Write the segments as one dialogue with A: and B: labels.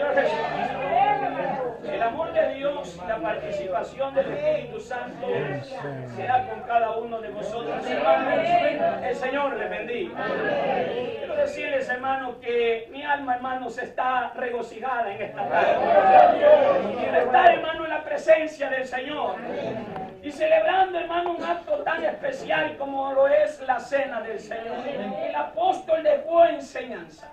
A: Señor Jesucristo, el amor de Dios y la participación del Espíritu Santo sea con cada uno de vosotros, hermanos. El Señor les bendiga. Quiero decirles, hermanos, que mi alma, hermanos, está regocijada en esta tarde. Y de estar, hermano, en la presencia del Señor. Y celebrando, hermano, un acto tan especial como lo es la cena del Señor. El apóstol dejó enseñanza.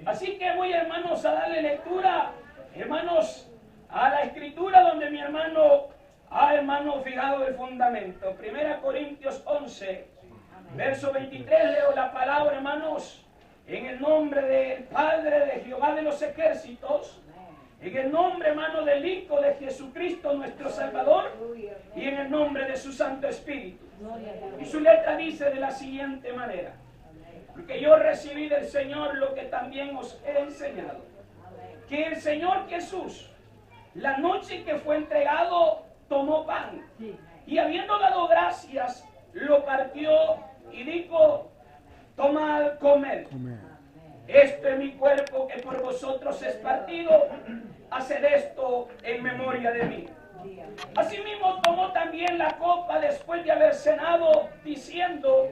A: Así que voy, hermanos, a darle lectura, hermanos, a la escritura donde mi hermano ha, hermano, fijado el fundamento. 1 Corintios 11, verso 23, leo la palabra, hermanos, en el nombre del Padre, de Jehová de los ejércitos, en el nombre, hermano, del Hijo de Jesucristo, nuestro Salvador, y en el nombre de su Santo Espíritu. Y su letra dice de la siguiente manera: porque yo recibí del Señor lo que también os he enseñado, que el Señor Jesús, la noche que fue entregado, tomó pan, y habiendo dado gracias, lo partió y dijo: tomad, comed. Esto es mi cuerpo que por vosotros es partido, haced esto en memoria de mí. Asimismo tomó también la copa después de haber cenado, diciendo: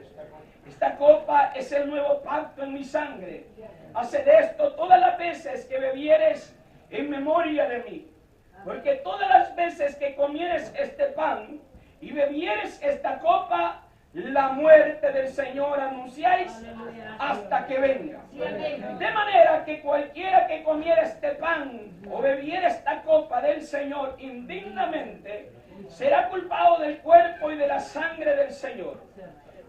A: esta copa es el nuevo pacto en mi sangre. Haced esto todas las veces que bebieres en memoria de mí. Porque todas las veces que comieres este pan y bebieres esta copa, la muerte del Señor anunciáis hasta que venga. De manera que cualquiera que comiera este pan o bebiera esta copa del Señor indignamente, será culpado del cuerpo y de la sangre del Señor.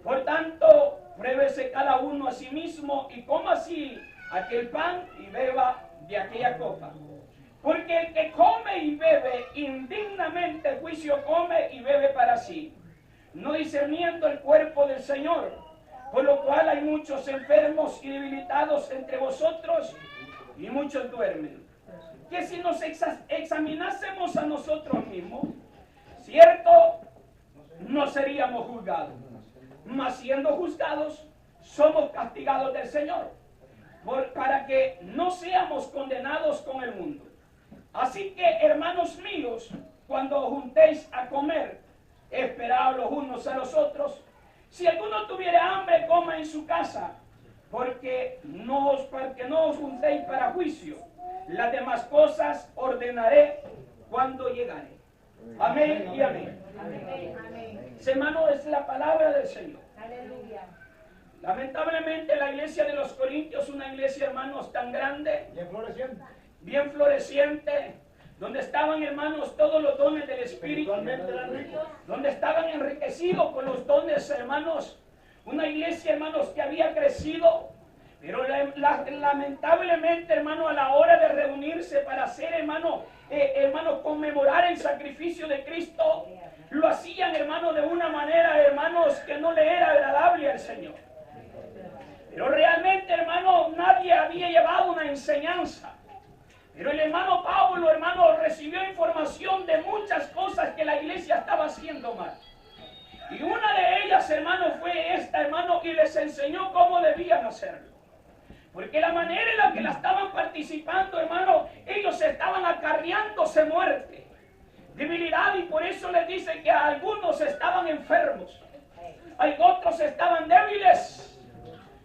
A: Por tanto, pruébese cada uno a sí mismo y coma así aquel pan y beba de aquella copa. Porque el que come y bebe indignamente juicio come y bebe para sí, no discerniendo el cuerpo del Señor. Por lo cual hay muchos enfermos y debilitados entre vosotros, y muchos duermen. Que si nos examinásemos a nosotros mismos, cierto, no seríamos juzgados. Mas siendo juzgados, somos castigados del Señor, para que no seamos condenados con el mundo. Así que, hermanos míos, cuando os juntéis a comer, esperaos los unos a los otros. Si alguno tuviera hambre, coma en su casa, porque no os juntéis para juicio. Las demás cosas ordenaré cuando llegare. Amén y amén. Hermano, es la palabra del Señor. Aleluya. Lamentablemente la iglesia de los Corintios, una iglesia, hermanos, tan grande, bien floreciente, donde estaban, hermanos, todos los dones del Espíritu, donde estaban enriquecidos con los dones, hermanos. Una iglesia, hermanos, que había crecido, pero lamentablemente, hermano, a la hora de reunirse para hacer, hermano, conmemorar el sacrificio de Cristo, lo hacían, hermano, de una manera, hermanos, que no le era agradable al Señor. Pero realmente, hermano, nadie había llevado una enseñanza. Pero el hermano Pablo, hermano, recibió información de muchas cosas que la iglesia estaba haciendo mal. Y una de ellas, hermano, fue esta, hermano, y les enseñó cómo debían hacerlo. Porque la manera en la que la estaban participando, hermano, ellos estaban acarreándose muerte, debilidad, y por eso les dice que algunos estaban enfermos, hay otros estaban débiles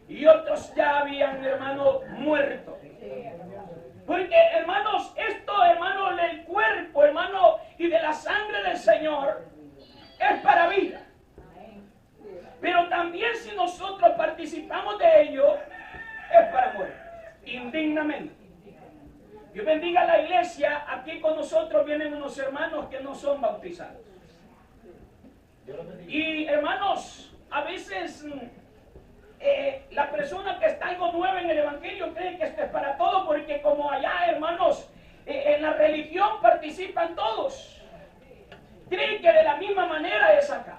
A: y otros ya habían, hermano, muerto. Porque, hermanos, esto, hermano, del cuerpo, hermano, y de la sangre del Señor es para vida. Pero también si nosotros participamos de ello, es para muerte, indignamente. Dios bendiga a la iglesia. Aquí con nosotros vienen unos hermanos que no son bautizados. Y, hermanos, a veces la persona que está algo nueva en el Evangelio cree que esto es para todo, porque como allá, hermanos, en la religión participan todos. Creen que de la misma manera es acá.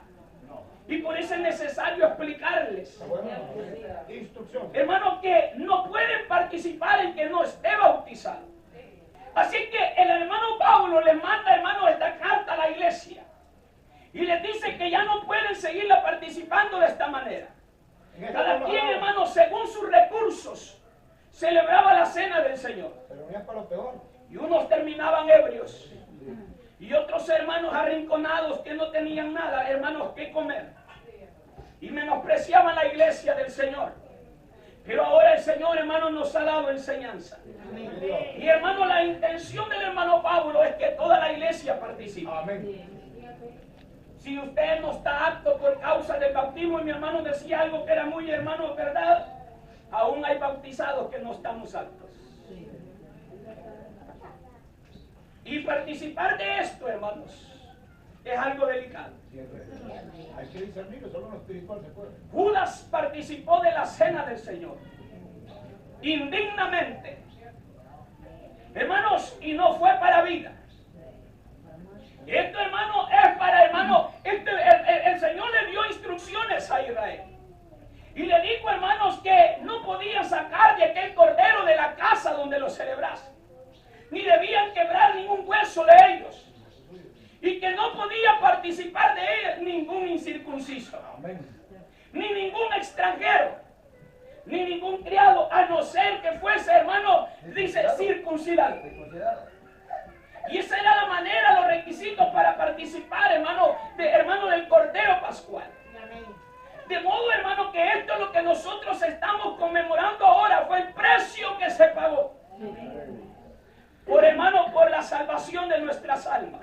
A: Y por eso es necesario explicarles, hermanos, que no pueden participar el que no esté bautizado. Así que el hermano Pablo le manda, hermano, esta carta a la iglesia y les dice que ya no pueden seguirla participando de esta manera. Cada quien, hermano, según sus recursos, celebraba la cena del Señor.
B: Pero no es para lo peor.
A: Y unos terminaban ebrios. Y otros hermanos arrinconados que no tenían nada, hermanos, que comer. Y menospreciaban la iglesia del Señor. Pero ahora el Señor, hermano, nos ha dado enseñanza. Y hermano, la intención del hermano Pablo es que toda la iglesia participe.
B: Amén.
A: Si usted no está apto por causa del bautismo, y mi hermano decía algo que era muy, hermano, verdad, aún hay bautizados que no estamos aptos. Y participar de esto, hermanos, es algo delicado.
B: Hay que discernir, solo en lo espiritual se puede.
A: Judas participó de la cena del Señor indignamente, hermanos, y no fue para vida. Esto, hermano, es para, hermano, el Señor le dio instrucciones a Israel y le dijo, hermanos, que no podían sacar de aquel cordero de la casa donde lo celebrasen, ni debían quebrar ningún hueso de ellos, y que no podía participar de ellos ningún incircunciso, ni ningún extranjero, ni ningún criado, a no ser que fuese, hermano, dice, circuncidado. Y esa era la manera, los requisitos para participar, hermano, del Cordero Pascual. De modo, hermano, que esto es lo que nosotros estamos conmemorando ahora, fue el precio que se pagó. Por, hermano, por la salvación de nuestras almas.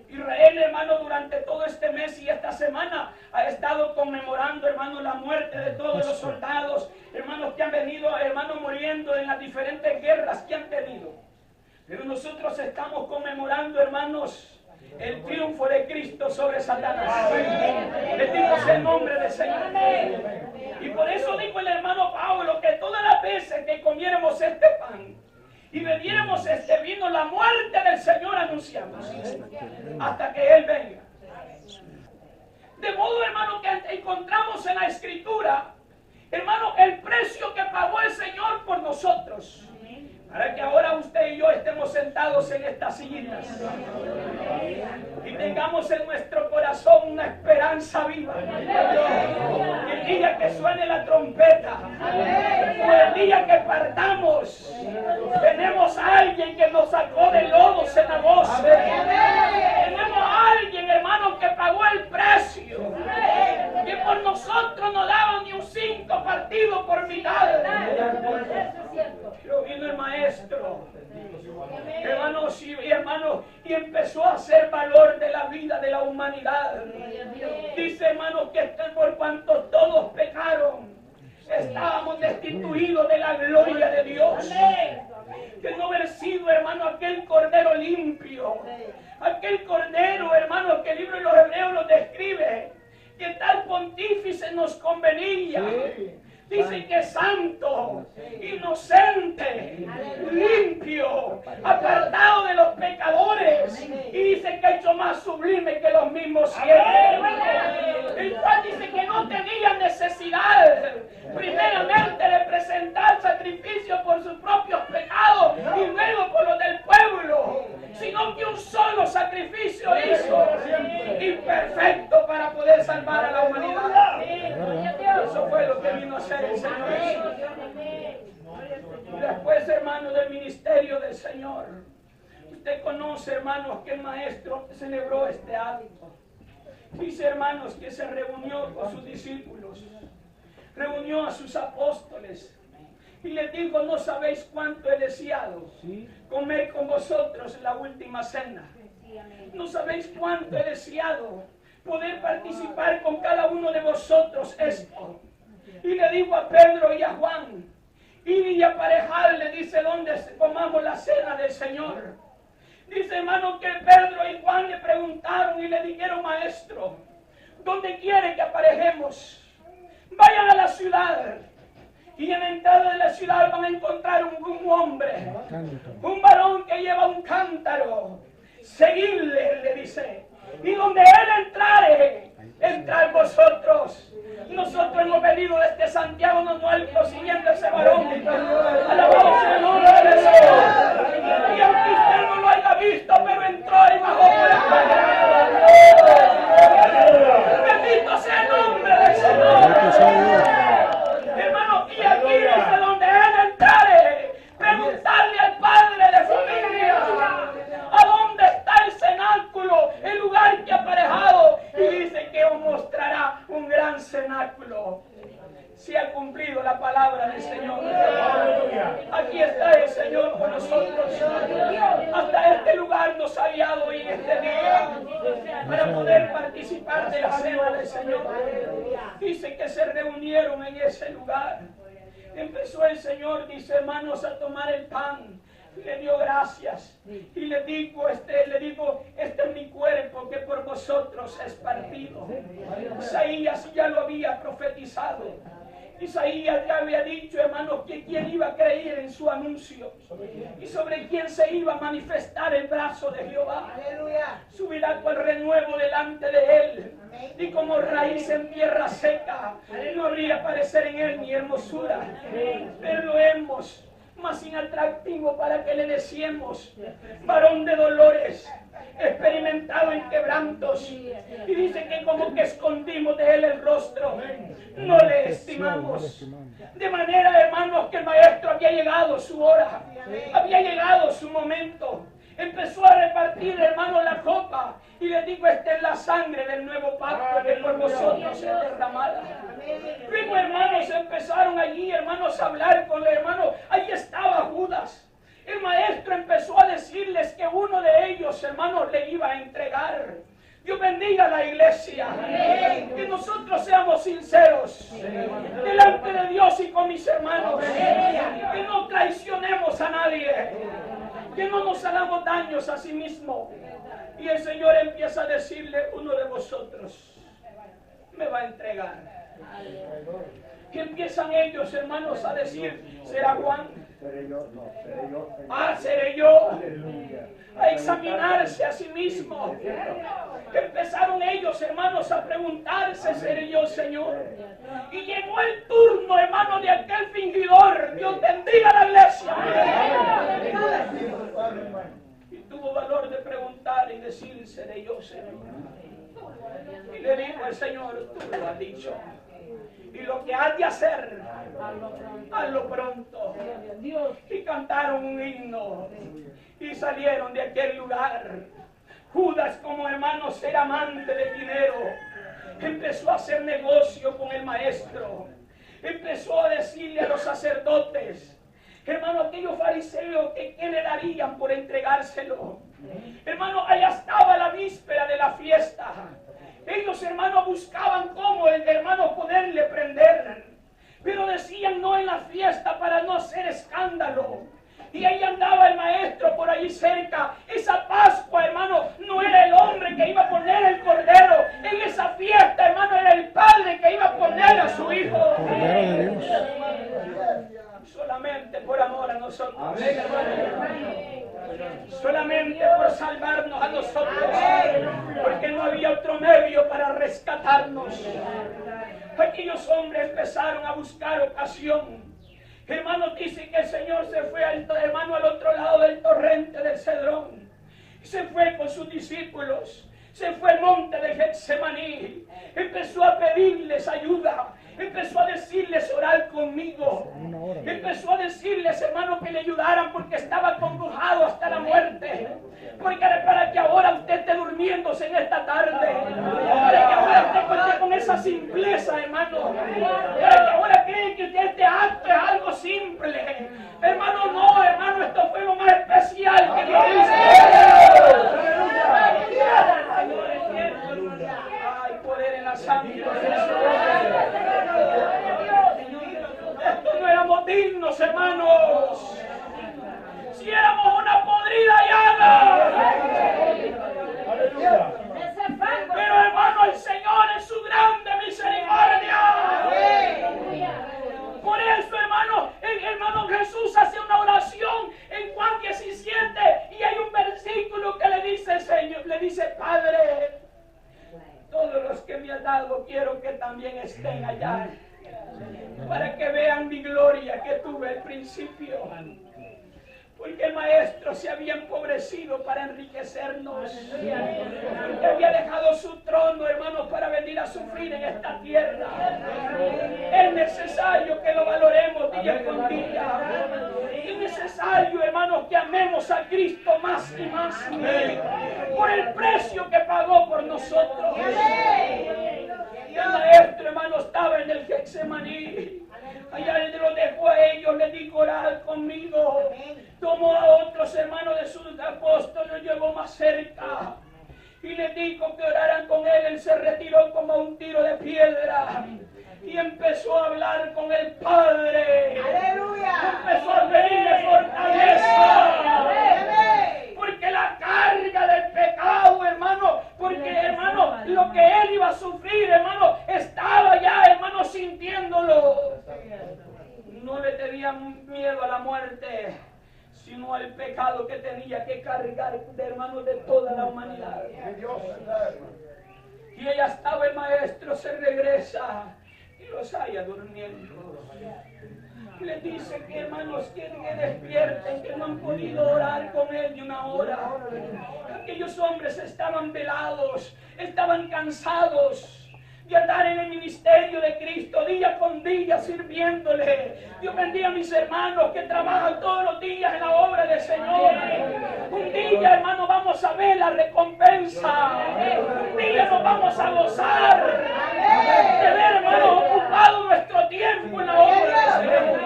A: Israel, hermano, durante todo este mes y esta semana ha estado conmemorando, hermano, la muerte de todos los soldados, hermanos, que han venido, hermano, muriendo en las diferentes guerras que han tenido. Pero nosotros estamos conmemorando, hermanos, el triunfo de Cristo sobre Satanás. Bendito sea el nombre del Señor. Y por eso dijo el hermano Pablo que todas las veces que comiéramos este pan y bebiéramos este vino, la muerte del Señor anunciamos hasta que Él venga. De modo, hermano, que encontramos en la Escritura, hermano, el precio que pagó el Señor por nosotros, para que ahora usted y yo estemos sentados en estas sillitas y tengamos en nuestro corazón una esperanza viva. El día que suene la trompeta, o el día que partamos, tenemos a alguien que nos sacó del lodo cenagoso. Tenemos a alguien, hermano, que pagó el precio, que por nosotros no daba ni un 5 partido por mitad. Pero vino el maestro, hermanos y hermanos, y empezó a hacer valor de la vida de la humanidad. Dice, hermanos, que por cuanto todos pecaron, estábamos destituidos de la gloria de Dios. De no haber sido, hermano, aquel cordero limpio, aquel cordero, hermano, que el libro de los Hebreos nos describe, que tal pontífice nos convenía. Dice que es santo, inocente, limpio, apartado de los pecadores. Y dice que ha hecho más sublime que los mismos cielos. El cual dice que no tenía necesidad, primeramente, de presentar sacrificio por sus propios pecados y luego por los del pueblo, sino que un solo sacrificio hizo, imperfecto, para poder salvar a la humanidad. Eso fue lo que vino a hacer el Señor. Después, hermano, del ministerio del Señor, usted conoce, hermanos, que el maestro celebró este acto. Dice, hermanos, que se reunió con sus discípulos, reunió a sus apóstoles y les dijo: no sabéis cuánto he deseado comer con vosotros la última cena. No sabéis cuánto he deseado poder participar con cada uno de vosotros esto. Y le digo a Pedro y a Juan: id y aparejadle, dice, donde comamos la cena del Señor. Dice, hermano, que Pedro y Juan le preguntaron y le dijeron: maestro, ¿dónde quiere que aparejemos? Vayan a la ciudad, y en la entrada de la ciudad van a encontrar un hombre, un varón que lleva un cántaro. Seguidle, le dice, y donde él entrare, entrad vosotros. Nosotros hemos venido desde Santiago, no siguiendo a ese varón. Alabado sea el nombre del Señor. Y aunque usted no lo haya visto, pero entró y bajó por la escalera. Bendito sea el nombre del Señor. Hermano, y aquí dice: donde él está el Señor con nosotros. Hasta este lugar nos ha guiado hoy en este día para poder participar de la cena del Señor. Dice que se reunieron en ese lugar. Empezó el Señor, dice, hermanos, a tomar el pan. Le dio gracias y le dijo, este es mi cuerpo que por vosotros es partido. Isaías ya lo había profetizado. Isaías ya había dicho, hermanos, que quién iba a creer en su anuncio y sobre quién se iba a manifestar el brazo de Jehová. Subirá con renuevo delante de él y como raíz en tierra seca. No habría parecer en él ni hermosura, pero lo hemos más inatractivo para que le deseemos, varón de dolores, experimentado en quebrantos, y dice que como que escondimos de él el rostro, no le estimamos. De manera, hermanos, que el maestro había llegado su hora, había llegado su momento. Empezó a repartir, hermanos, la copa y le dijo, esta es la sangre del nuevo pacto que por vosotros es derramada. Luego, hermanos, empezaron allí, hermanos, a hablar con los hermanos. Ahí estaba Judas. El maestro empezó a decirles que uno de ellos, hermanos, le iba a entregar. Dios bendiga a la iglesia. Que nosotros seamos sinceros delante de Dios y con mis hermanos. Que no traicionemos a nadie. Que no nos hagamos daños a sí mismos. Y el Señor empieza a decirle, uno de vosotros me va a entregar. Y empiezan ellos, hermanos, a decir, ¿será Juan?
B: Seré yo, no, seré yo.
A: Ah, seré yo.
B: Aleluya.
A: A examinarse a sí mismo. Empezaron ellos, hermanos, a preguntarse, ¿seré yo, Señor? Y llegó el turno, hermano, de aquel fingidor. Dios bendiga a la iglesia. Y tuvo valor de preguntar y decir, ¿seré yo, Señor? Y le dijo el Señor, tú lo has dicho. Y lo que has de hacer, hazlo pronto. Y cantaron un himno y salieron de aquel lugar. Judas, como hermanos, era amante del dinero. Empezó a hacer negocio con el maestro. Empezó a decirle a los sacerdotes, hermano, aquellos fariseos, que ¿qué le darían por entregárselo? Hermano, allá estaba la víspera de la fiesta. Ellos, hermanos, buscaban cómo el hermano poderle prender, pero decían no en la fiesta para no hacer escándalo. Y ahí andaba el maestro por allí cerca. Esa Pascua, hermano, no era el hombre que iba a poner el cordero. En esa fiesta, hermano, era el padre que iba a poner a su hijo.
C: Cordero de Dios.
A: Solamente por amor a nosotros. Solamente por salvarnos a nosotros. Porque no había otro medio para rescatarnos. Aquellos hombres empezaron a buscar ocasión. Hermanos, dice que el Señor se fue al otro lado del torrente del Cedrón. Se fue con sus discípulos. Se fue al monte de Getsemaní. Empezó a pedirles ayuda. Empezó a decirles, orar conmigo. Empezó a decirles, hermanos, que le ayudaran porque estaba acongojado hasta la muerte. Porque para que ahora usted esté durmiéndose en esta tarde. Para que ahora usted cuente con esa simpleza, hermano. Para que ahora creen que este acto es algo simple. Hermano, no, hermano, esto fue lo más especial que Dios hizo. Hay poder en la sangre. Esto no éramos dignos, hermanos. Si éramos una podrida llaga. Pero, hermano, el Señor en su grande misericordia. Por eso, hermano, el hermano Jesús hace una oración en Juan 17 y hay un versículo que le dice el Señor, le dice, Padre, todos los que me has dado quiero que también estén allá, para que vean mi gloria que tuve al principio. Porque el maestro se había empobrecido para enriquecernos. Porque había dejado su trono, hermanos, para venir a sufrir en esta tierra. Es necesario que lo valoremos día con día. Es necesario, hermanos, que amemos a Cristo más y más. Por el precio que pagó por nosotros. El maestro, hermano, estaba en el Getsemaní. Allá él lo dejó a ellos, le dijo orar conmigo. Tomó a otros hermanos de sus apóstoles, los llevó más cerca. Y le dijo que oraran con él. Él se retiró como un tiro de piedra. Y empezó a hablar con el Padre.
C: ¡Aleluya!
A: Empezó a pedirle fortaleza. Porque la carga del pecado, hermano, porque, hermano, lo que él iba a sufrir, hermano, estaba ya, hermano, sintiéndolo. No le tenían miedo a la muerte, sino al pecado que tenía que cargar, de hermano, de toda la humanidad. Y ella estaba, el maestro se regresa y los halla durmiendo. Y le dice que, hermanos, que despierten, que no han podido orar con él de una hora. Aquellos hombres estaban velados, estaban cansados de andar en el ministerio de Cristo día con día sirviéndole. Dios bendiga a mis hermanos que trabajan todos los días en la obra del Señor. Un día, hermano, vamos a ver la recompensa. Un día nos vamos a gozar de ver, hermano, ocupado nuestro tiempo en la obra del Señor.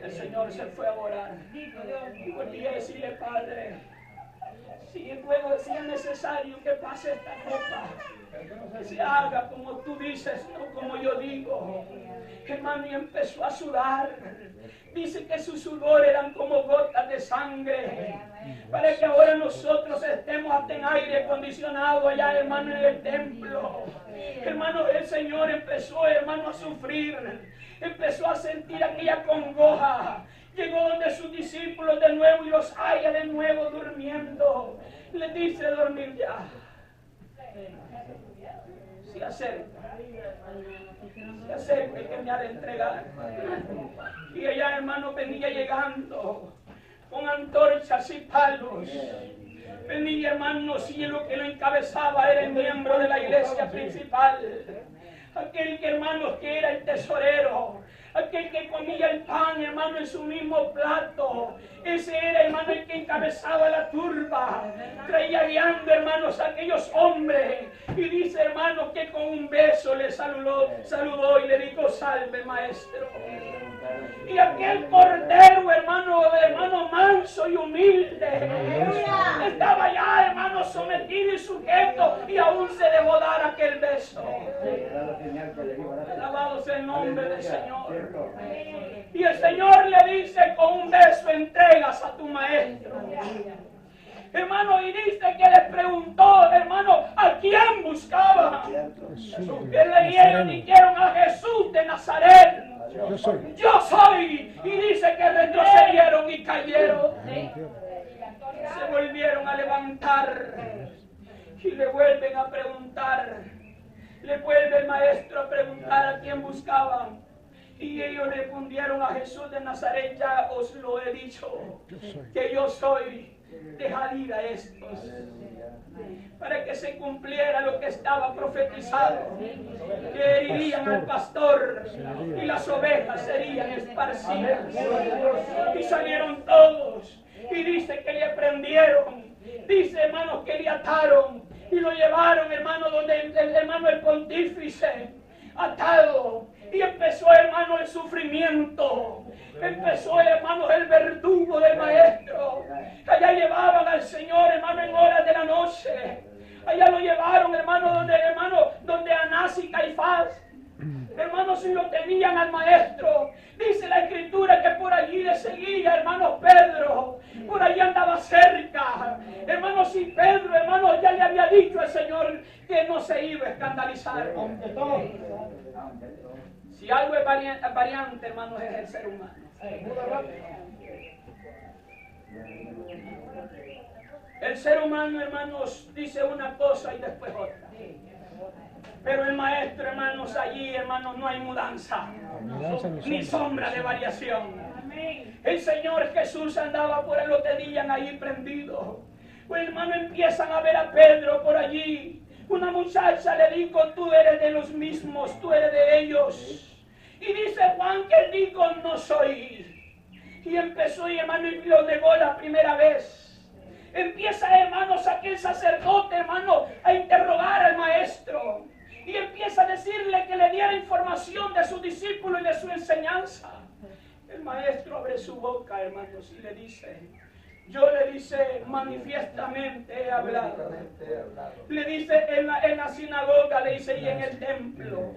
A: El Señor se fue a orar y volví a decirle: Padre, si puedo, si es necesario que pase esta copa, que se haga como tú dices, no como yo digo. Hermano, y empezó a sudar. Dice que su sudor eran como gotas de sangre, para que ahora nosotros estemos hasta en aire acondicionado allá, hermano, en el templo. Hermano, el Señor empezó, hermano, a sufrir, empezó a sentir aquella congoja. Llegó donde sus discípulos de nuevo y los halla de nuevo durmiendo. Le dice: dormir ya. Se acerca el que me ha de entregar. Y ella, hermano, venía llegando con antorchas y palos. Venía, hermanos, y lo que lo encabezaba era el miembro de la iglesia principal. Aquel que, hermanos, que era el tesorero. Aquel que comía el pan, hermano, en su mismo plato. Ese era, hermano, el que encabezaba la turba. Traía guiando, hermanos, a aquellos hombres. Y dice, hermano, que con un beso le saludó y le dijo: salve, maestro. Y aquel cordero, hermano manso y humilde, estaba ya, hermano, sometido y sujeto, y aún se dejó dar aquel beso. Alabado sea el nombre del Señor. Y el Señor le dice: con un beso entregas a tu maestro. Hermano, y dice que le preguntó, hermano, ¿a quién buscaba? Que le dijeron a Jesús de Nazaret. Yo soy. Y dice que retrocedieron y cayeron. Se volvieron a levantar y le vuelven a preguntar. Le vuelve el maestro a preguntar a quién buscaban. Y ellos respondieron: a Jesús de Nazaret. Ya os lo he dicho, que yo soy. Dejad ir a estos, para que se cumpliera lo que estaba profetizado, que herirían al pastor y las ovejas serían esparcidas. Y salieron todos, y dice que le prendieron, dice, hermanos, que le ataron y lo llevaron, hermano, donde el hermano el pontífice, atado. Y empezó, hermano, el sufrimiento. Empezó, hermano, el verdugo del maestro. Allá llevaban al Señor, hermano, en horas de la noche. Allá lo llevaron, hermano, donde Anás y Caifás, hermanos, si lo tenían al maestro. Dice la Escritura que por allí le seguía, hermano, Pedro. Por allí andaba cerca. Hermanos, y Pedro, hermano, ya le había dicho al Señor que no se iba a escandalizar. Si algo es variante, hermanos, es el ser humano. El ser humano, hermanos, dice una cosa y después otra. Pero el maestro, hermanos, allí, hermanos, no hay mudanza, ni sombra de variación. El Señor Jesús andaba por ahí, lo tenían ahí prendido. Pues, hermano, empiezan a ver a Pedro por allí. Una muchacha le dijo: tú eres de los mismos, tú eres de ellos. Y dice Juan que él dijo: no soy. Y empezó, y hermano, y lo negó la primera vez. Empieza, hermanos, aquel sacerdote, hermano, a interrogar al maestro. y empieza a decirle que le diera información de su discípulo y de su enseñanza. El maestro abre su boca, hermanos, y le dice, yo le dice, manifiestamente he hablado. Le dice en la sinagoga, le dice, y en el templo,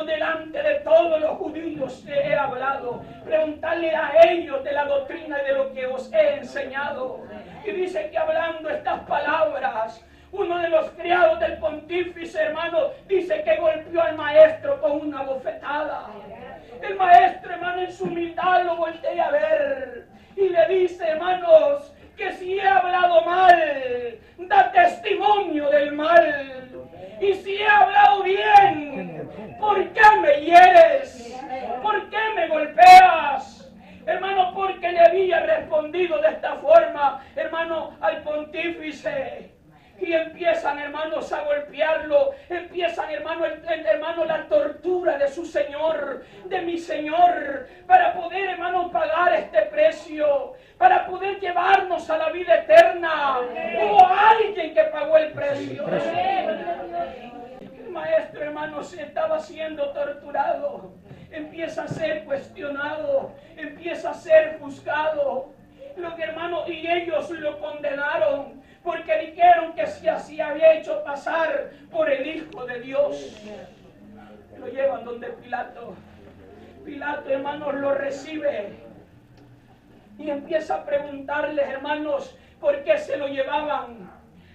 A: delante de todos los judíos he hablado. Preguntarle a ellos de la doctrina y de lo que os he enseñado. Y dice que hablando estas palabras, uno de los criados del pontífice, hermano, dice que golpeó al maestro con una bofetada. El maestro, hermano, en su humildad lo voltea a ver y le dice, hermanos, que si he hablado mal, da testimonio del mal. Y si he hablado bien, ¿por qué me hieres? ¿Por qué me golpeas? Hermano, porque le había respondido de esta forma, hermano, al pontífice. Y empiezan, hermanos, a golpearlo. Empiezan, hermano, la tortura de su Señor, de mi Señor, para poder, hermano, pagar este precio, para poder llevarnos a la vida eterna. Hubo alguien que pagó el precio. El maestro, hermanos, estaba siendo torturado. Empieza a ser cuestionado, empieza a ser juzgado. Y ellos lo condenaron porque dijeron que se había hecho pasar por el Hijo de Dios. Lo llevan donde Pilato. Pilato, hermanos, lo recibe y empieza a preguntarles, hermanos, por qué se lo llevaban.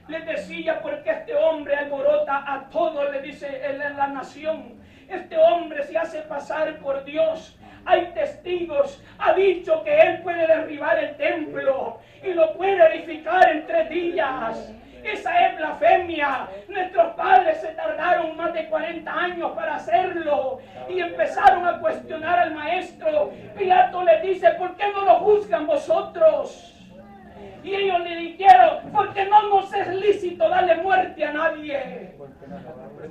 A: Les decía, porque este hombre alborota a todos, le dice en la nación. Este hombre se hace pasar por Dios. Hay testigos, ha dicho que él puede derribar el templo y lo puede edificar en 3 días. Esa es blasfemia. Nuestros padres se tardaron más de 40 años para hacerlo y empezaron a cuestionar al maestro. Pilato le dice, ¿por qué no lo juzgan vosotros? Y ellos le dijeron, porque no nos es lícito darle muerte a nadie.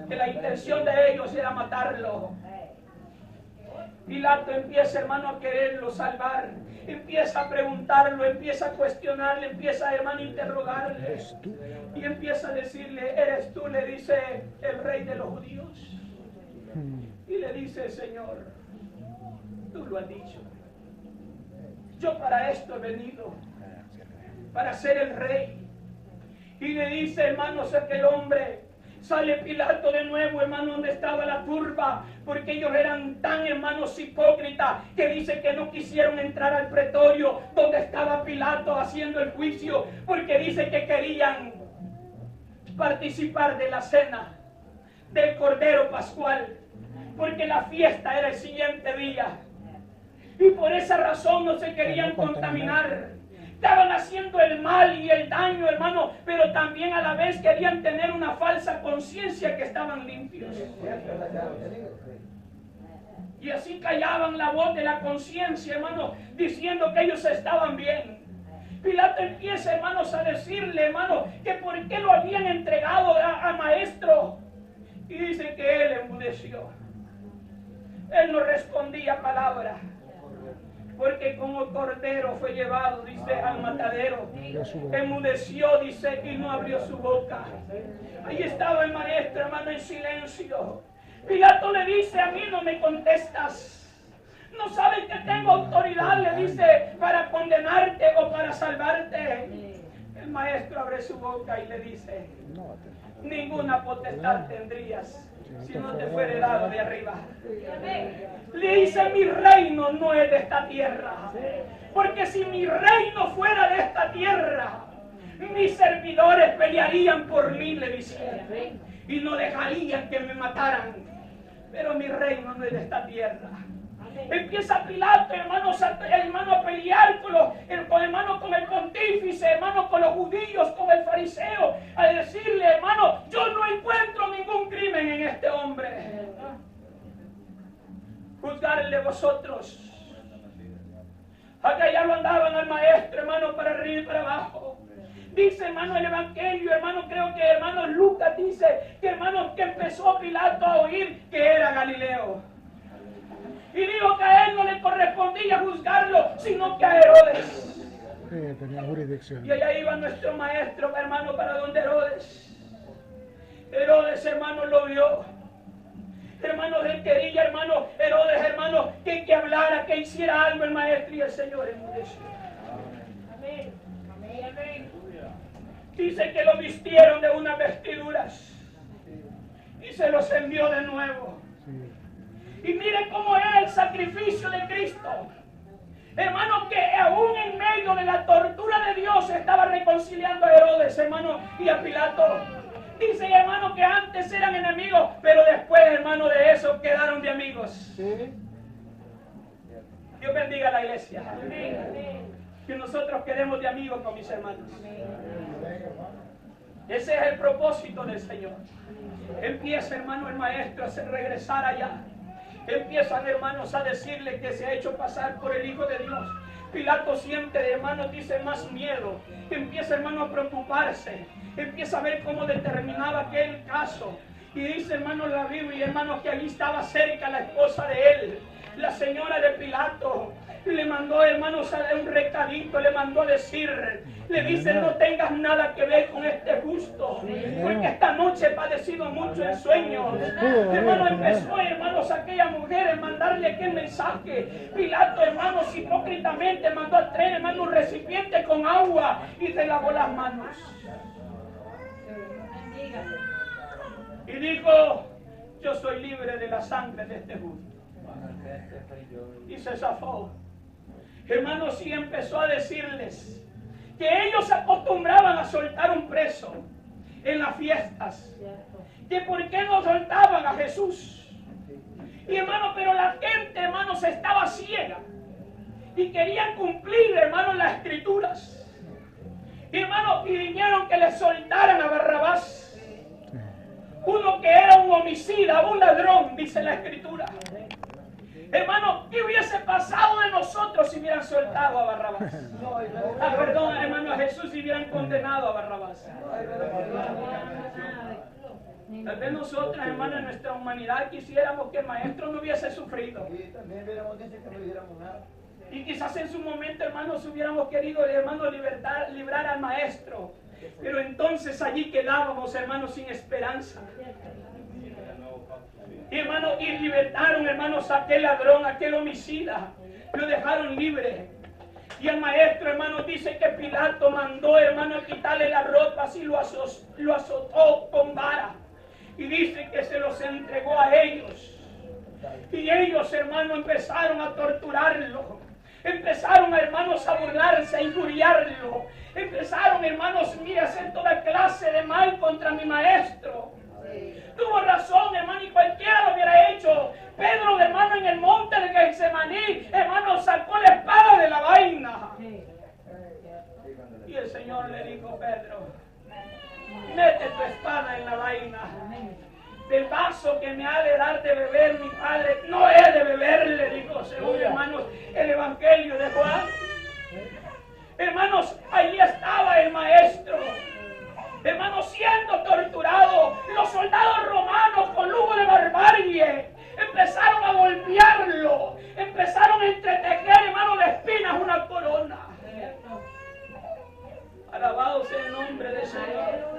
A: Que la intención de ellos era matarlo. Pilato empieza, hermano, a quererlo salvar. Empieza a preguntarlo, empieza a cuestionarle, empieza, hermano, a interrogarle. Y empieza a decirle, ¿eres tú? Le dice el rey de los judíos. Y le dice, Señor, tú lo has dicho. Yo para esto he venido, para ser el rey. Y le dice, hermanos, aquel hombre. Sale Pilato de nuevo, hermano, donde estaba la turba, porque ellos eran tan, hermanos, hipócritas, que dice que no quisieron entrar al pretorio donde estaba Pilato haciendo el juicio, porque dice que querían participar de la cena del Cordero Pascual, porque la fiesta era el siguiente día, y por esa razón no se querían contaminar. Estaban haciendo el mal y el daño, hermano, pero también a la vez querían tener una falsa conciencia que estaban limpios. Y así callaban la voz de la conciencia, hermano, diciendo que ellos estaban bien. Pilato empieza, hermanos, a decirle, hermano, que por qué lo habían entregado al maestro. Y dice que él enmudeció. Él no respondía palabra. Porque como cordero fue llevado, dice, al matadero. Enmudeció, dice, y no abrió su boca. Ahí estaba el maestro, hermano, en silencio. Pilato le dice, a mí no me contestas. No sabes que tengo autoridad, le dice, para condenarte o para salvarte. El maestro abre su boca y le dice, ninguna potestad tendrías si no te fuera dado de arriba. Le dice, mi reino no es de esta tierra, porque si mi reino fuera de esta tierra, mis servidores pelearían por mí, le dice, y no dejarían que me mataran. Pero mi reino no es de esta tierra. Empieza Pilato, hermanos, a pelear con el pontífice, hermano, con los judíos, con el fariseo, a decirle, hermano, yo no encuentro ningún crimen en este hombre. Juzgarle vosotros. Acá ya lo andaban al maestro, hermano, para arriba y para abajo. Dice, hermano, el evangelio, hermano, creo que, hermano, Lucas dice que, hermano, que empezó Pilato a oír que era Galileo. Y dijo que a él no le correspondía juzgarlo, sino que a Herodes.
C: Tenía jurisdicción.
A: Y allá iba nuestro maestro, hermano, para donde Herodes. Herodes, hermano, lo vio. Hermanos, él quería, hermano Herodes, hermano, que hablara, que hiciera algo el maestro, y el Señor enmudeció. Amén. Amén. Dice que lo vistieron de unas vestiduras y se los envió de nuevo. Y mire cómo era el sacrificio de Cristo. Hermano, que aún en medio de la tortura de Dios estaba reconciliando a Herodes, hermano, y a Pilato. Dice, hermano, que antes eran enemigos, pero después, hermano, de eso quedaron de amigos. Dios bendiga a la iglesia. Que nosotros quedemos de amigos con mis hermanos. Ese es el propósito del Señor. Empieza, hermano, el maestro a hacer regresar allá. Empiezan, hermanos, a decirle que se ha hecho pasar por el Hijo de Dios. Pilato siente, hermanos, dice, más miedo. Empieza, hermano, a preocuparse. Empieza a ver cómo determinaba aquel caso. Y dice, hermano, la Biblia, hermano, que allí estaba cerca la esposa de él, la señora de Pilato. Le mandó, hermanos, un recadito, le mandó a decir, le dice, no tengas nada que ver con este justo, porque esta noche he padecido mucho en sueños. Hermano, empezó, hermanos, aquella mujer en mandarle aquel mensaje. Pilato, hermanos, hipócritamente mandó a traer, hermano, un recipiente con agua y se lavó las manos. Y dijo, yo soy libre de la sangre de este justo. Y se zafó. Hermanos, y empezó a decirles que ellos se acostumbraban a soltar un preso en las fiestas, que por qué no soltaban a Jesús. Y hermano, pero la gente, hermanos, estaba ciega y querían cumplir, hermanos, las escrituras. Y hermanos, y vinieron que le soltaran a Barrabás, uno que era un homicida, un ladrón, dice la escritura. Hermano, ¿qué hubiese pasado de nosotros si hubieran soltado a Barrabás? Perdón, hermano, a Jesús si hubieran condenado a Barrabás. Tal vez nosotros, hermano, en nuestra humanidad quisiéramos que el maestro no hubiese sufrido. Y quizás en su momento, hermanos, hubiéramos querido, hermanos, librar al maestro. Pero entonces allí quedábamos, hermanos, sin esperanza. Y hermanos, y libertaron, hermanos, a aquel ladrón, a aquel homicida. Lo dejaron libre. Y el maestro, hermanos, dice que Pilato mandó, hermano, a quitarle las ropas y lo azotó con vara. Y dice que se los entregó a ellos. Y ellos, hermanos, empezaron a torturarlo. Empezaron, hermanos, a burlarse, a injuriarlo. Empezaron, hermanos, mire, a hacer toda clase de mal contra mi maestro. Tuvo razón, hermano, y cualquiera lo hubiera hecho. Pedro, hermano, en el monte de Getsemaní, hermano, sacó la espada de la vaina. Y el Señor le dijo, Pedro, mete tu espada en la vaina. Del vaso que me ha de dar de beber mi padre, no he de beber, le dijo, según, hermanos, el Evangelio de Juan. Hermanos, allí estaba el maestro, hermanos, siendo torturado. Los soldados romanos, con lujo de barbarie, empezaron a golpearlo, empezaron a entretejer, hermanos, de espinas una corona. Alabado sea el nombre del Señor.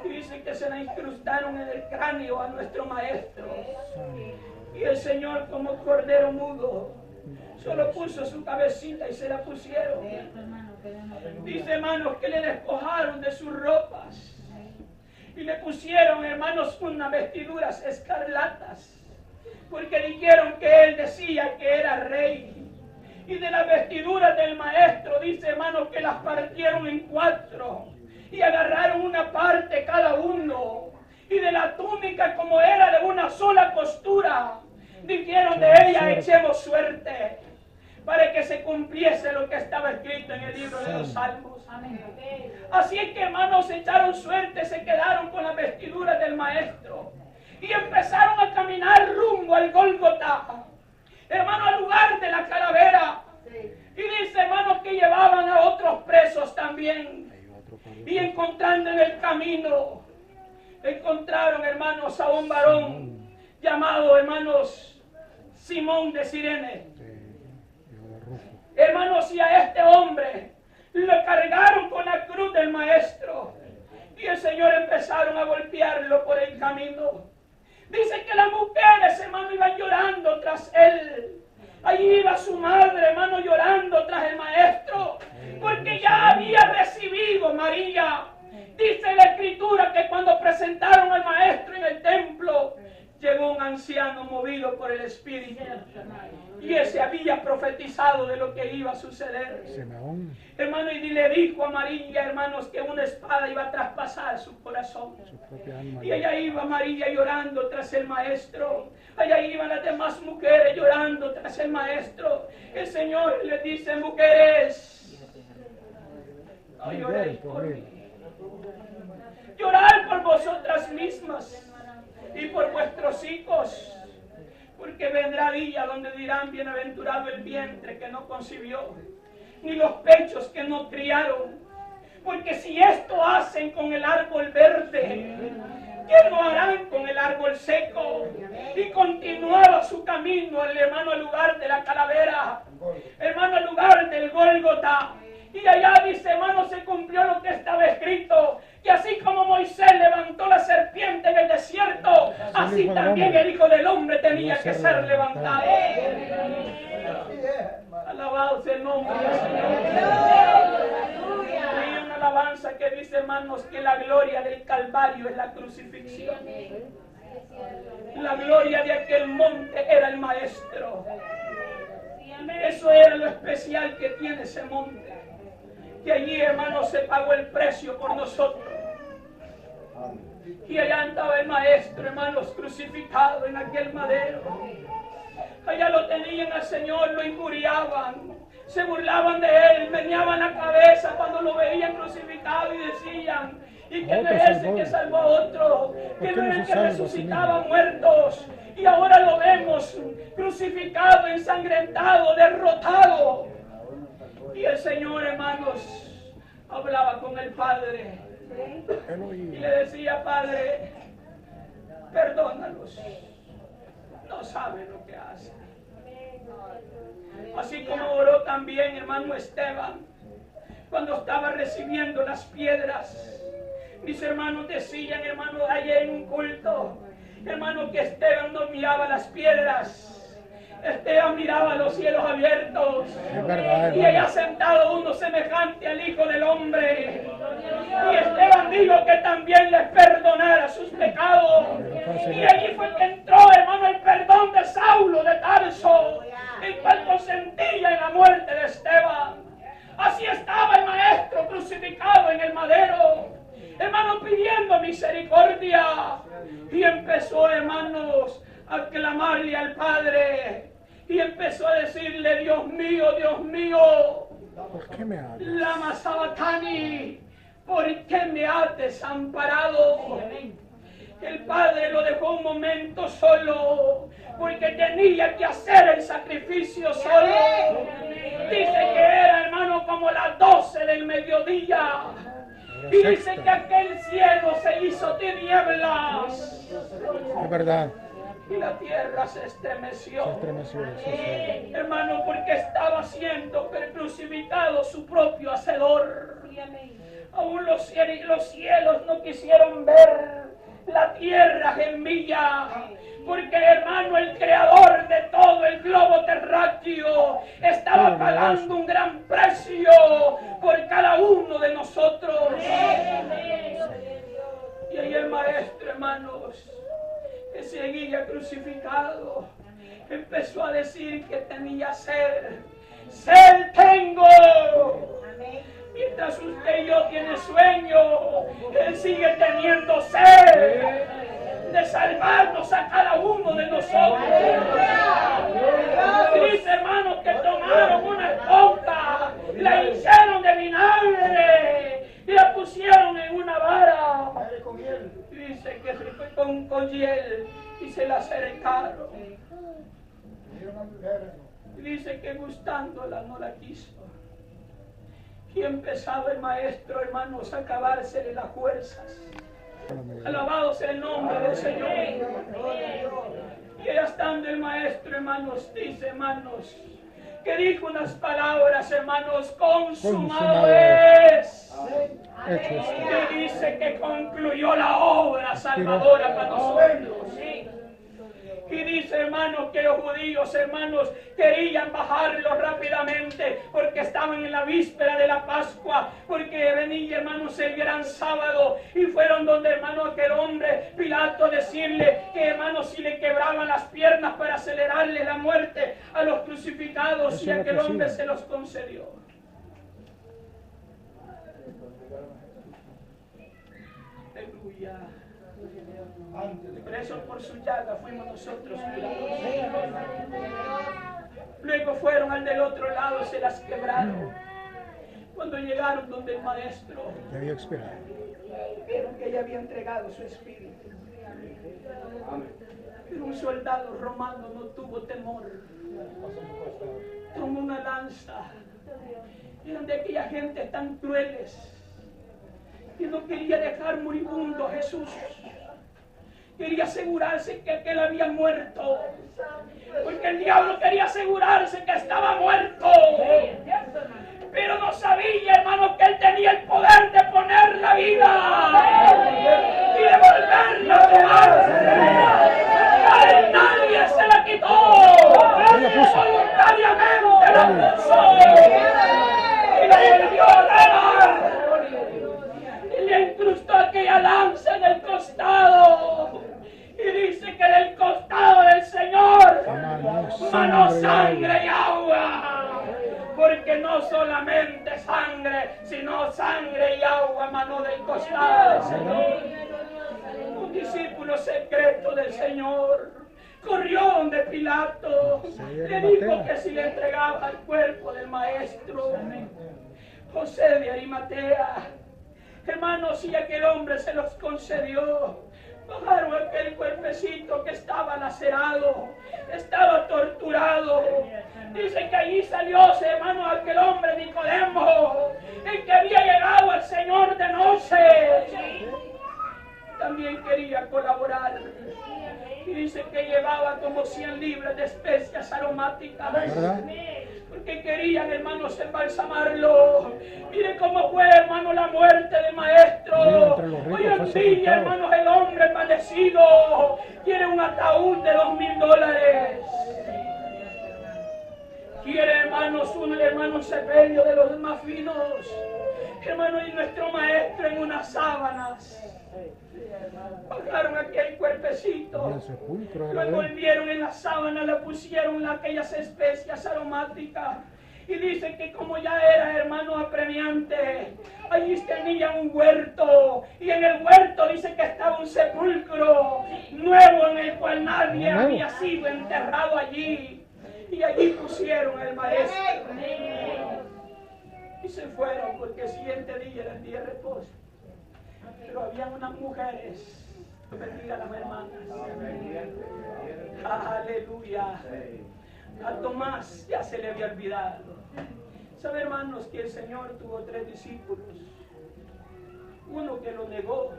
A: Y dice que se la incrustaron en el cráneo a nuestro maestro. Y el Señor, como cordero mudo, solo puso su cabecita y se la pusieron. Dice, hermanos, que le despojaron de sus ropas y le pusieron, hermanos, unas vestiduras escarlatas, porque dijeron que él decía que era rey. Y de las vestiduras del maestro, dice, hermanos, que las partieron en 4 y agarraron una parte cada uno. Y de la túnica, como era de una sola costura, dijeron de ella, echemos suerte, para que se cumpliese lo que estaba escrito en el libro de los Salmos. Así es que, hermanos, echaron suerte, se quedaron con las vestiduras del maestro y empezaron a caminar rumbo al Gólgota, hermano, al lugar de la calavera. Y dice, hermano, que llevaban a otros presos también. Y encontrando en el camino, encontraron, hermanos, a un varón llamado, hermanos, Simón de Cirene. Hermanos, y a este hombre lo cargaron con la cruz del maestro. Y el Señor empezaron a golpearlo por el camino. Dice que por el Espíritu. Y ese había profetizado de lo que iba a suceder.
C: Simeón,
A: Hermano, y le dijo a María, hermanos, que una espada iba a traspasar su corazón.
C: su propia alma.
A: Y allá iba María llorando tras el maestro. Allá iban las demás mujeres llorando tras el maestro. El Señor les dice, mujeres, no lloréis por mí. Llorad por vosotras mismas y por vuestros hijos. Porque vendrá día donde dirán, bienaventurado el vientre que no concibió, ni los pechos que no criaron. Porque si esto hacen con el árbol verde, ¿qué no harán con el árbol seco? Y continuaba su camino, el hermano, al lugar de la calavera, hermano, al lugar del Gólgota. Y allá dice, hermano, se cumplió lo que estaba escrito, que así como Moisés levantó la serpiente en el desierto, así también el Hijo del Hombre tenía que ser levantado. Alabado sea el nombre del Señor. Hay una alabanza que dice, hermanos, que la gloria del Calvario es la crucifixión. La gloria de aquel monte era el Maestro. Eso era lo especial que tiene ese monte. Que allí, hermanos, se pagó el precio por nosotros. Y allá andaba el Maestro, hermanos, crucificado en aquel madero. Allá lo tenían al Señor, lo injuriaban, se burlaban de él, meneaban la cabeza cuando lo veían crucificado y decían, ¿y quién es ese que salvó a otro? ¿Quién no era el que resucitaba muertos? Y ahora lo vemos crucificado, ensangrentado, derrotado. Y el Señor, hermanos, hablaba con el Padre y le decía, Padre, perdónalos, no saben lo que hacen. Así como oró también, hermano Esteban, cuando estaba recibiendo las piedras. Mis hermanos decían, hermano, ayer en un culto, hermano, que Esteban no miraba las piedras. Esteban miraba los cielos abiertos.
C: Es verdad,
A: y allá sentado uno semejante al Hijo del Hombre. Y Esteban dijo que también les perdonara sus pecados. Y allí fue que entró, hermano, el perdón de Saulo de Tarso, el cual consentía en la muerte de Esteban. Así estaba el Maestro crucificado en el madero, hermano, pidiendo misericordia. Y empezó, hermanos, a clamarle al Padre. Y empezó a decirle, Dios mío,
C: ¿por qué me hablas?
A: lama sabatani, ¿por qué me has desamparado? El Padre lo dejó un momento solo, porque tenía que hacer el sacrificio solo. Dice que era, hermano, como las 12 del mediodía. Y dice que aquel cielo se hizo tinieblas.
C: Es verdad,
A: Y la tierra se estremeció.
C: se estremeció. Sí, sí.
A: Hermano, porque estaba siendo crucificado su propio hacedor. Aún los cielos no quisieron ver, la tierra gemía, porque, hermano, el creador de todo el globo terráqueo estaba pagando un gran precio por cada uno de nosotros. Y ahí el Maestro, hermanos, que seguía crucificado, empezó a decir que tenía sed. ¡Sed tengo! Mientras usted y yo tiene sueño, Él sigue teniendo sed de salvarnos a cada uno de nosotros. Dice, hermanos, que tomaron una esponja, la hicieron de vinagre y la pusieron en una vara. Dice que se fue con hiel y se la acercaron. Y dice que gustándola no la quiso. Y empezaba el Maestro, hermanos, a acabársele las fuerzas. Alabado sea el nombre del Señor. Y allá estando el Maestro, hermanos, dice, hermanos, que dijo unas palabras, hermanos, consumado es. Y dice que concluyó la obra salvadora para nosotros. Y dice, hermanos, que los judíos, hermanos, querían bajarlo rápidamente porque estaban en la víspera de la Pascua, porque venía, hermanos, el gran sábado, y fueron donde, hermano, aquel hombre, Pilato, decirle que, hermanos, si le quebraban las piernas para acelerarle la muerte a los crucificados, y aquel hombre se los concedió. Aleluya. Por eso por su llaga fuimos nosotros curados. Luego fueron al del otro lado, se las quebraron. Cuando llegaron donde el maestro,
C: Ya había expirado.
A: vieron que ella había entregado su espíritu. Pero un soldado romano no tuvo temor. Tomó una lanza. Eran de aquella gente tan crueles que no quería dejar moribundo a Jesús. Quería asegurarse que aquel había muerto, porque el diablo quería asegurarse que estaba muerto, pero no sabía, hermano, que él tenía el poder de poner la vida y de volverla a tomar. A él nadie se la quitó, voluntariamente la puso y la volvió a tomar. Y le incrustó aquella lanza en el costado. Y dice que del costado del Señor manó sangre y agua. Porque no solamente sangre, sino sangre y agua manó del costado del Señor. Un discípulo secreto del Señor corrió donde Pilato. Le dijo que si le entregaba el cuerpo del maestro José de Arimatea, hermanos, si aquel hombre se los concedió, bajaron aquel cuerpecito que estaba lacerado, estaba torturado. Dice que allí salió, hermano, aquel hombre Nicodemo, el que había llegado al Señor de noche. También quería colaborar. Y dice que llevaba como 100 libras de especias aromáticas.
C: ¿Verdad?
A: Porque querían, hermanos, embalsamarlo. Mire cómo fue, hermano, la muerte del maestro. Hoy en día, hermanos, el hombre padecido quiere un ataúd de $2,000. Quiere, hermanos, un sepelio de los más finos. Hermano, y nuestro maestro en unas sábanas. Bajaron aquel cuerpecito, lo envolvieron en la sábana, le pusieron aquellas especias aromáticas. Y dice que como ya era, hermano, apremiante, allí tenía un huerto. Y en el huerto dice que estaba un sepulcro nuevo en el cual nadie había sido enterrado allí. Y allí pusieron al maestro. Y se fueron porque el siguiente día era el día de reposo. Pero había unas mujeres, bendiga a las hermanas. Aleluya. A Tomás ya se le había olvidado. ¿Sabe, hermanos, que el Señor tuvo 3 discípulos? Uno que lo negó,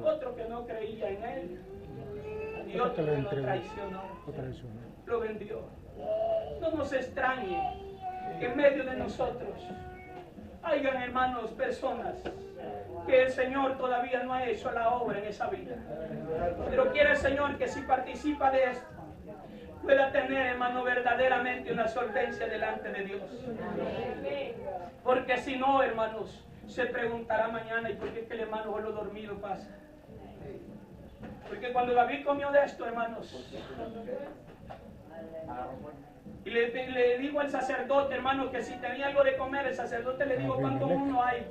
A: otro que no creía en él y otro que lo traicionó, lo vendió. No nos extrañe que en medio de nosotros hayan, hermanos, personas que el Señor todavía no ha hecho la obra en esa vida. Pero quiere el Señor que si participa de esto, pueda tener, hermano, verdaderamente una solvencia delante de Dios. Porque si no, hermanos, se preguntará mañana, ¿y por qué que el hermano lo dormido pasa? Porque cuando David comió de esto, hermanos, y le digo al sacerdote, hermano, que si tenía algo de comer, el sacerdote le dijo, ¿cuánto uno hay?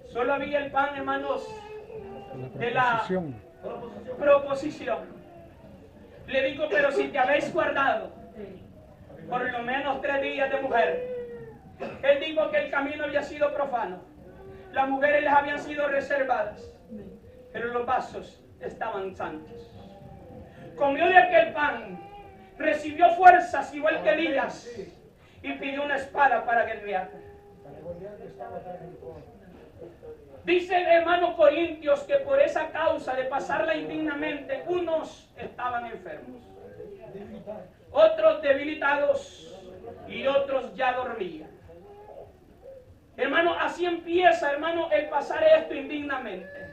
A: Solo había el pan, hermanos, de la proposición. Le digo, pero si te habéis guardado por lo menos 3 días de mujer. Él dijo que el camino había sido profano. Las mujeres les habían sido reservadas, pero los vasos estaban santos. Comió de aquel pan, recibió fuerzas igual que Elías y pidió una espada para guerrear. Dice el hermano Corintios que por esa causa de pasarla indignamente, unos estaban enfermos, otros debilitados y otros ya dormían. Hermano, así empieza, hermano, el pasar esto indignamente.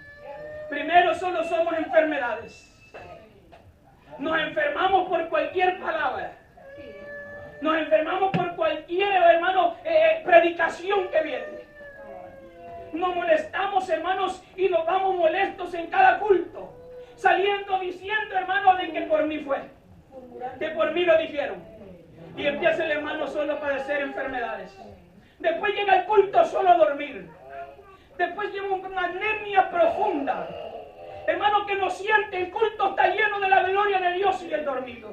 A: Primero solo somos enfermedades. Nos enfermamos por cualquier palabra. Nos enfermamos por cualquier, hermano, predicación que viene. Nos molestamos, hermanos, y nos vamos molestos en cada culto. Saliendo diciendo, hermano, de que por mí fue. Que por mí lo dijeron. Y empieza el hermano solo a padecer enfermedades. Después llega el culto solo a dormir. Después lleva una anemia profunda. Hermano que no siente, el culto está lleno de la gloria de Dios y el dormido.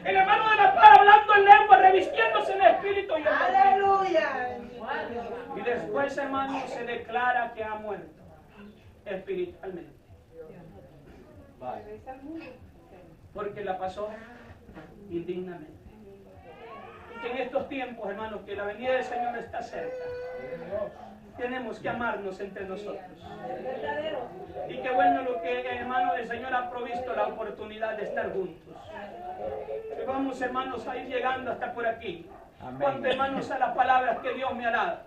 A: El hermano de la paz hablando en lengua, revistiéndose en el espíritu y el dormido.
D: Aleluya.
A: Y después, hermano, se declara que ha muerto espiritualmente. Porque la pasó indignamente. Y que en estos tiempos, hermanos, que la venida del Señor está cerca, tenemos que amarnos entre nosotros. Y qué bueno lo que, hermano, el Señor ha provisto la oportunidad de estar juntos. Y vamos, hermanos, a ir llegando hasta por aquí. Cuanto, hermanos, a las palabras que Dios me ha dado.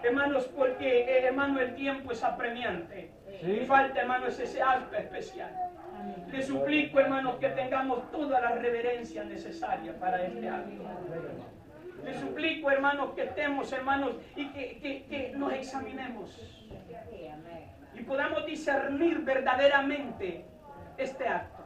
A: Hermanos, porque, hermano, el tiempo es apremiante. Y falta, hermanos, ese acto especial. Le suplico, hermanos, que tengamos toda la reverencia necesaria para este acto. Le suplico, hermanos, que estemos, hermanos, y que nos examinemos. Y podamos discernir verdaderamente este acto.